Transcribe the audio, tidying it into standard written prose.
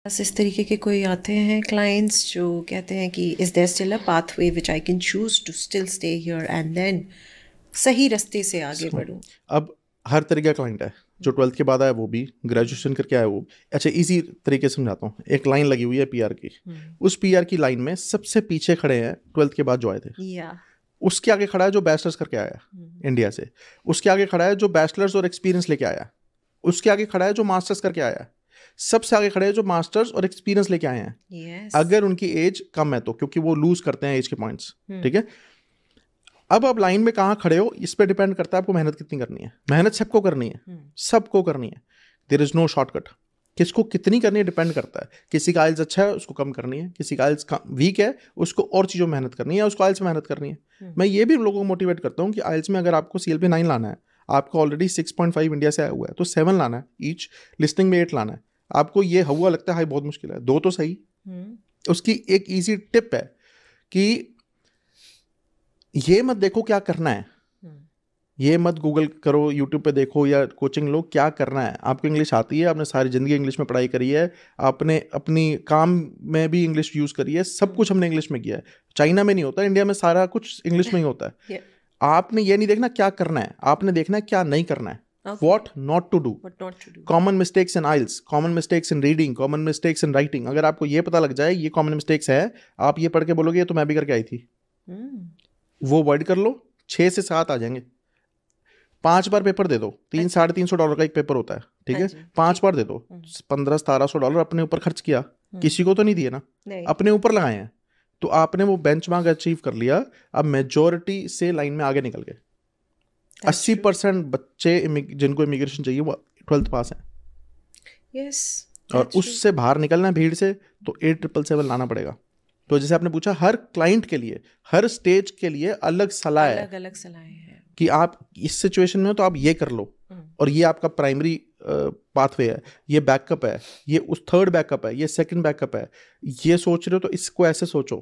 बस इस तरीके के कोई आते हैं क्लाइंट्स जो कहते हैं कि is there still a pathway which I can choose to still stay here and then सही रास्ते से आगे बढ़ूं। अब हर तरीके का क्लाइंट है, जो 12th के बाद आया वो भी, ग्रेजुएशन करके आया वो। अच्छा, इजी तरीके से समझाता हूँ। एक लाइन लगी हुई है पीआर की, उस पीआर की लाइन में सबसे पीछे खड़े हैं 12th के बाद जो आए थे। या उसके आगे खड़ा है जो बैचलर्स करके आया इंडिया से। उसके आगे खड़ा है जो बैचलर्स और एक्सपीरियंस लेके आया। उसके आगे खड़ा है जो मास्टर्स करके आया। सबसे आगे खड़े हैं जो मास्टर्स और एक्सपीरियंस लेके आए हैं। यस अगर उनकी एज कम है तो, क्योंकि वो लूज करते हैं एज के पॉइंट्स। ठीक है, अब आप लाइन में कहाँ खड़े हो इस पे डिपेंड करता है आपको मेहनत कितनी करनी है। मेहनत सबको करनी है, सबको करनी है। There is no shortcut. किसको कितनी करनी है डिपेंड करता है। किसी का आइल्स अच्छा है उसको कम करनी है, किसी का आइल्स वीक है उसको और चीज़ों में मेहनत करनी है, उसको आइल्स में मेहनत करनी है। मैं ये भी लोगों को मोटिवेट करता हूँ कि आइल्स में अगर आपको CLP 9 लाना है, आपको ऑलरेडी 6.5 इंडिया से आया हुआ है तो 7 लाना है ईच, लिस्टिंग में 8 लाना है। आपको ये हुआ लगता है हाई बहुत मुश्किल है, 2 तो सही। उसकी एक ईजी टिप है कि ये मत देखो क्या करना है, ये मत गूगल करो, यूट्यूब पे देखो या कोचिंग लो, क्या करना है। आपको इंग्लिश आती है, आपने सारी ज़िंदगी इंग्लिश में पढ़ाई करी है, आपने अपनी काम में भी इंग्लिश यूज़ करी है, सब कुछ हमने इंग्लिश में किया है। चाइना में नहीं होता, इंडिया में सारा कुछ इंग्लिश में ही होता है। Yeah. आपने ये नहीं देखना क्या करना है, आपने देखना है क्या नहीं करना है। Okay. What not to do. What not to do. Common mistakes in IELTS, common mistakes in reading, common mistakes in writing. अगर आपको ये पता लग जाए ये कॉमन मिस्टेक्स है, आप ये पढ़ के बोलोगे ये तो मैं भी करके आई थी, वो वर्ड कर लो, 6 से 7 आ जाएंगे। 5 बार पेपर दे दो, $300-350 का एक पेपर होता है। ठीक है, 5 बार दे दो, $1500-1700 अपने ऊपर खर्च किया, किसी को तो नहीं दिए ना, अपने ऊपर लगाए हैं। तो आपने वो बेंचमार्क अचीव कर लिया। अब मेजोरिटी से लाइन में आगे निकल गए। 80% बच्चे जिनको इमिग्रेशन चाहिए वो 12th पास हैं। Yes. और That's true. उससे बाहर निकलना है भीड़ से, तो 8777 लाना पड़ेगा। तो जैसे आपने पूछा, हर क्लाइंट के लिए, हर स्टेज के लिए अलग सलाह है अलग अलग सलाहें हैं कि आप इस सिचुएशन में हो तो आप ये कर लो, और ये आपका प्राइमरी पाथवे है, ये बैकअप है, ये उस थर्ड बैकअप है, ये सेकंड बैकअप है। ये सोच रहे हो तो इसको ऐसे सोचो।